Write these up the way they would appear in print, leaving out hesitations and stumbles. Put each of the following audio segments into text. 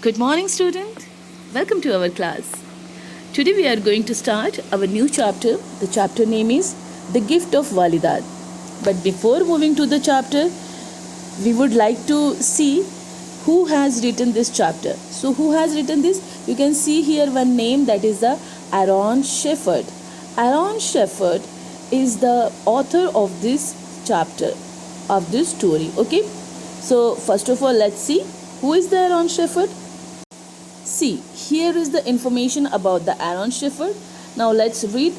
Good morning, student. Welcome to our class. Today we are going to start our new chapter. The chapter name is The Gift of Walidat. But before moving to the chapter, we would like to see who has written this chapter. So, who has written this? You can see here one name, that is the Aaron Shepard. Aaron Shepard is the author of this chapter, of this story. Okay. So, first of all, let's see who is the Aaron Shepard. See, here is the information about the Aaron Shepard. Now let's read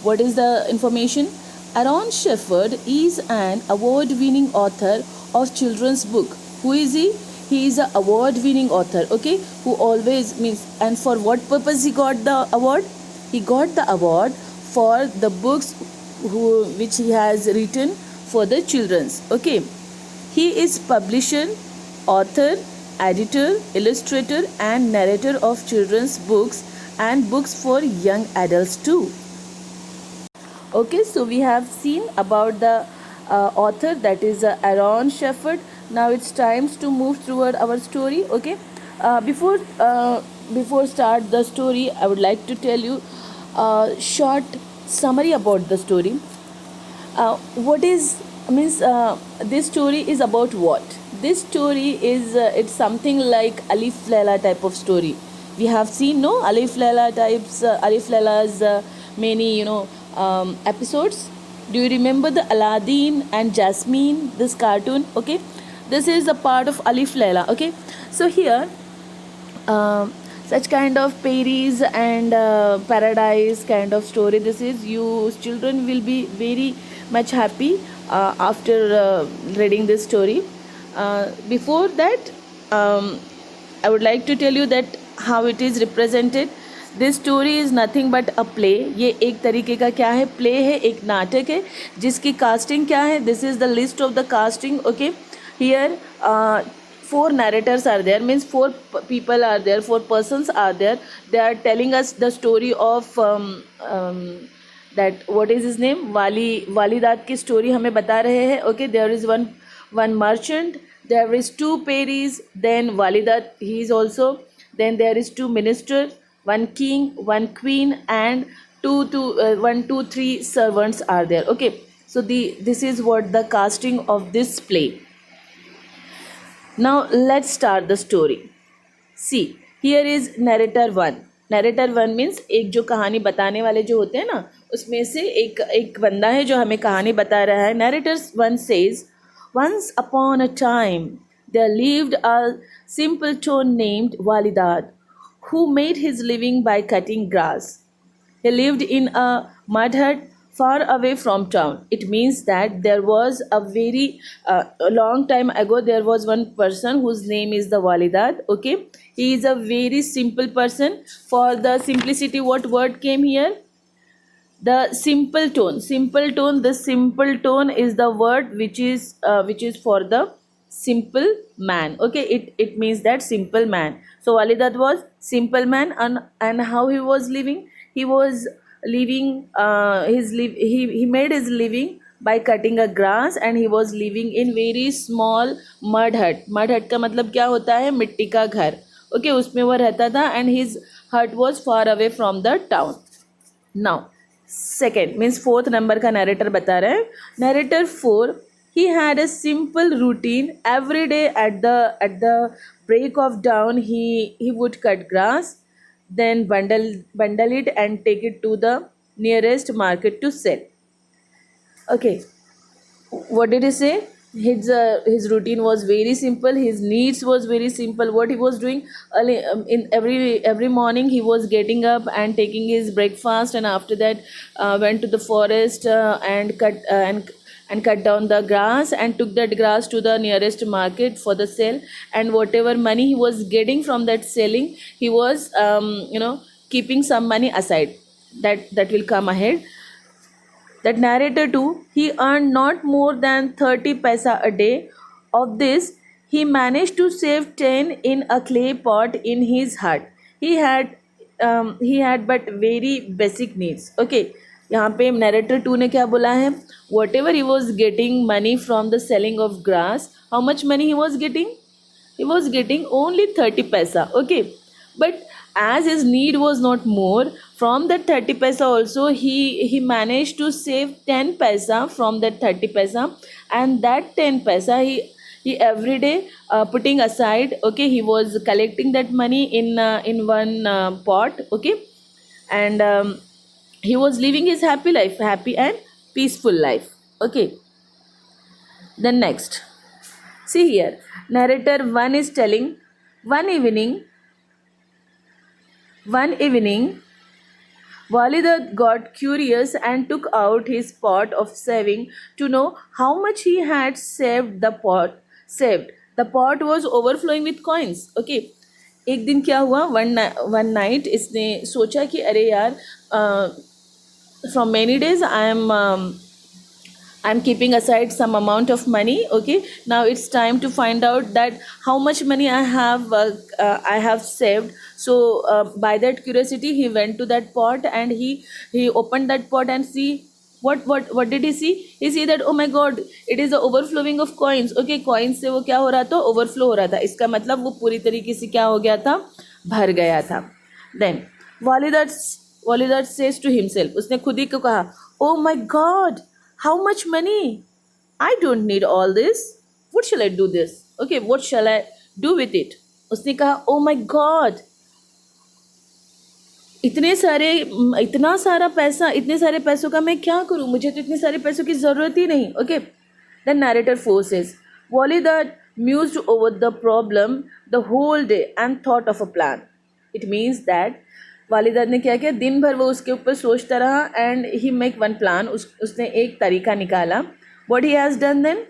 what is the information. Aaron Shepard is an award-winning author of children's book. Who is he? He is an award-winning author, okay, who always means, and for what purpose he got the award? He got the award for the books which he has written for the children's, okay. He is publisher, author, editor, illustrator and narrator of children's books and books for young adults too. Okay, so we have seen about the author, that is Aaron Shepard. Now it's time to move toward our story. Okay, before start the story, I would like to tell you a short summary about the story. What is means this story is about what? This story is it's something like Alif Laila type of story. We have seen Alif Laila types, Alif Laila's many episodes. Do you remember the Aladdin and Jasmine, this cartoon? Okay, this is a part of Alif Laila. Okay, so here such kind of fairies and paradise kind of story, this is, you children will be very much happy after reading this story. Before that, I would like to tell you that how it is represented. This story is nothing but a play. ये एक तरीके का क्या है, play है, एक नाटक है जिसकी कास्टिंग क्या है. This is the list of the casting. Okay, here 4 narrators are there, means 4 people are there, 4 persons are there. They are telling us the story of that what is his name, वालीदात की story हमें बता रहे हैं. Okay, there is one merchant, there is 2 fairies, then वालीदात he is also, then there is 2 ministers, 1 king, 1 queen and 1 2 3 servants are there. Okay, so this is what the casting of this play. Now let's start the story. See, here is narrator 1. narrator 1 means एक जो कहानी बताने वाले जो होते हैं ना, उसमें से एक बंदा है जो हमें कहानी बता रहा है. narrator 1 says, once upon a time there lived a simpleton named Walidat who made his living by cutting grass. He lived in a mud hut far away from town. It means that there was a very a long time ago, there was one person whose name is the Walidat. Okay, he is a very simple person. For the simplicity, what word came here? The simple tone. Simple tone. The simple tone is the word which is for the simple man. Okay, it means that simple man. So Walidat was simple man, and how he was living? He was living he made his living by cutting a grass, and he was living in very small mud hut. Mud hut का मतलब क्या होता है? मिट्टी का घर. Okay, उसमें वो रहता था, and his hut was far away from the town. Now second means 4th number का narrator बता रहा है. narrator 4, he had a simple routine. Every day at the break of dawn, he would cut grass, then bundle it and take it to the nearest market to sell. Okay, what did he say? His routine was very simple. His needs was very simple. What he was doing early, in every morning, he was getting up and taking his breakfast, and after that went to the forest and cut down the grass and took that grass to the nearest market for the sale. And whatever money he was getting from that selling, he was keeping some money aside, that will come ahead. That narrator too, he earned not more than 30 paisa a day. Of this, he managed to save 10 in a clay pot in his hut. He had but very basic needs. Okay, यहाँ पे narrator 2 ने क्या बोला है? Whatever he was getting money from the selling of grass, how much money he was getting? he was getting only 30 paisa. Okay, but as his need was not more, from that 30 paisa also he managed to save 10 paisa from that 30 paisa. And that 10 paisa he every day putting aside. Okay, he was collecting that money in one pot. Okay, and he was living his happy life, happy and peaceful life. Okay, then next, see here, narrator 1 is telling, one evening, one evening, Walida got curious and took out his pot of saving to know how much he had saved. The pot saved. The pot was overflowing with coins. Okay, एक दिन क्या हुआ, one night इसने सोचा कि अरे यार, from many days I'm keeping aside some amount of money. Okay, now it's time to find out that how much money I have saved. So by that curiosity, he went to that pot and he opened that pot and see what did he see? He see that, oh my god, it is a overflowing of coins. Okay, coins से वो क्या हो रहा था, overflow हो रहा था. इसका मतलब वो पूरी तरीके से क्या हो गया था, भर गया था. Then Walidat says to himself, उसने खुद ही को कहा, oh my god, how much money? I don't need all this. What shall I do this? Okay, what shall I do with it? उसने कहा, oh my god, इतने सारा पैसा, इतने सारे पैसों का मैं क्या करूं? मुझे तो इतने सारे पैसों की ज़रूरत ही नहीं. Okay, the narrator 4 says, Walidat mused over the problem the whole day and thought of a plan. It means that वालिदात ने क्या किया, दिन भर वो उसके ऊपर सोचता रहा and he make one plan. उसने एक तरीका निकाला. What he has done then,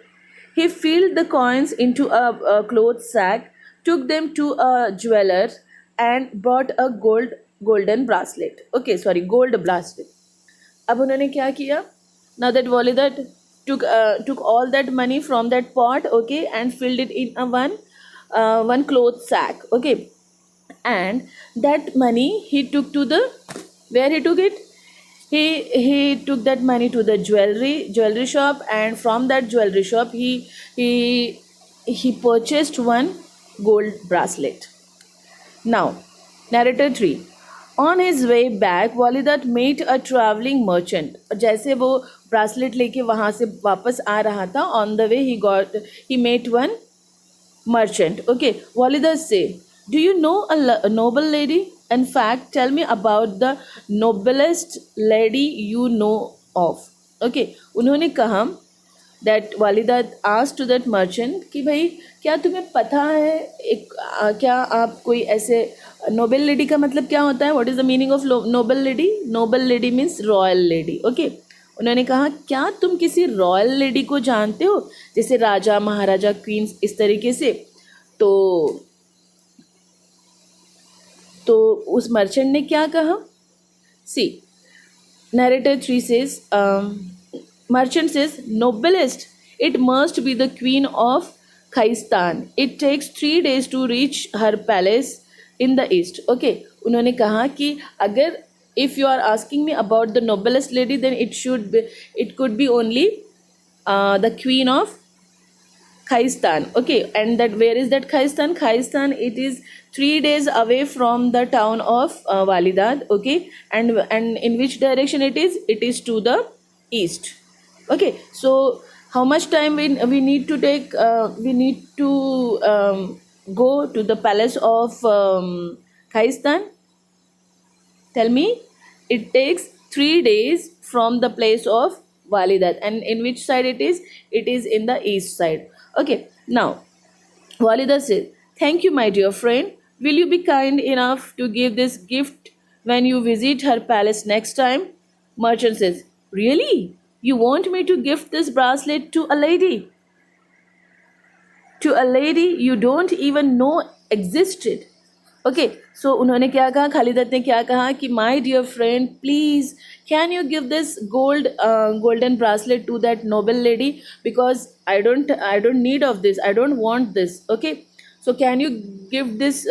he filled the coins into a cloth sack, took them to a jeweler and bought a golden bracelet. Okay, sorry, gold bracelet. अब उन्होंने क्या किया, now that Walidat took all that money from that pot, okay, and filled it in a one cloth sack. Okay, and that money he took to the, where he took it, he took that money to the jewelry shop, and from that jewelry shop he purchased one gold bracelet. Now narrator 3, on his way back Walidat met a traveling merchant. जैसे वो bracelet लेके वहाँ से वापस आ रहा था, on the way he met one merchant. Okay, Walidat say, do you know a noble lady? In fact, tell me about the noblest lady you know of. Okay, उन्होंने कहा, that Walidat asked to that merchant कि भाई क्या तुम्हें पता है क्या आप कोई ऐसे नोबल लेडी का मतलब क्या होता है, what is the meaning of noble lady? Noble lady means royal lady. Okay, उन्होंने कहा क्या तुम किसी रॉयल लेडी को जानते हो, जैसे राजा महाराजा क्वींस इस तरीके से? तो उस मर्चेंट ने क्या कहा, सी narrator 3 says, merchant says, noblest, it must be the queen of Khaistan. It takes 3 days to reach her palace in the east. Okay, उन्होंने कहा कि अगर if you are asking me about the noblest lady, then it could be only the queen of Khaistan. Okay, and that, where is that Khaistan? Khaistan, it is 3 days away from the town of Walidat. Okay, and in which direction it is? It is to the east. Okay, so how much time we need to take? We need to go to the palace of Khaistan. Tell me, it takes 3 days from the place of Walidat, and in which side it is? It is in the east side. Okay, now Walida says, thank you my dear friend, will you be kind enough to give this gift when you visit her palace next time? Merchant says, really? You want me to gift this bracelet to a lady? To a lady you don't even know existed? Okay, so उन्होंने क्या कहा, खालिदत ने क्या कहा कि my dear friend, please can you give this golden bracelet to that noble lady, because I don't need of this, I don't want this. Okay, so can you give this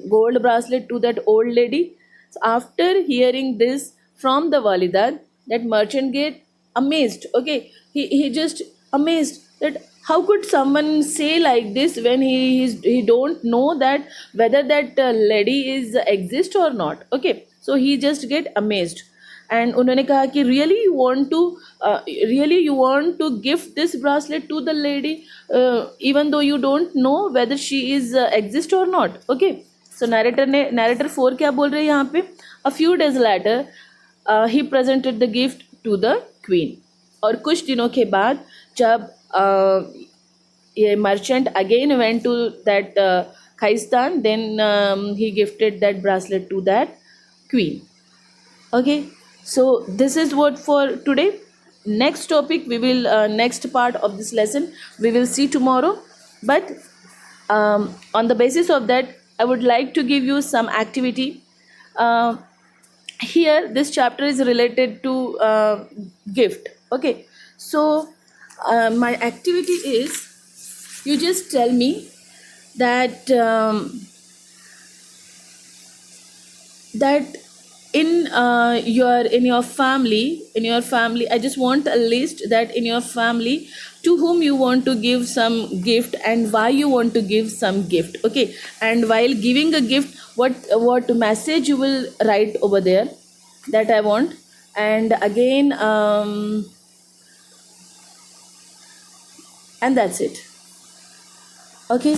gold bracelet to that old lady? So after hearing this from the Walidat, that merchant get amazed. Okay, he just amazed that how could someone say like this when he don't know that whether that lady is exist or not. Okay, so he just get amazed. And उन्होंने कहा कि really you want to gift this bracelet to the lady, even though you don't know whether she is exist or not. Okay, so narrator 4 क्या बोल रहे हैं यहाँ पे, a few days later he presented the gift to the queen. और कुछ दिनों के बाद जब a merchant again went to that Khaistan, then he gifted that bracelet to that queen. Okay, so this is what for today. Next topic we will next part of this lesson we will see tomorrow. But on the basis of that, I would like to give you some activity. Here this chapter is related to gift. Okay, so my activity is, you just tell me that that in your family, I just want a list that in your family to whom you want to give some gift and why you want to give some gift. Okay, and while giving a gift, what message you will write over there, that I want. And again and that's it. Okay,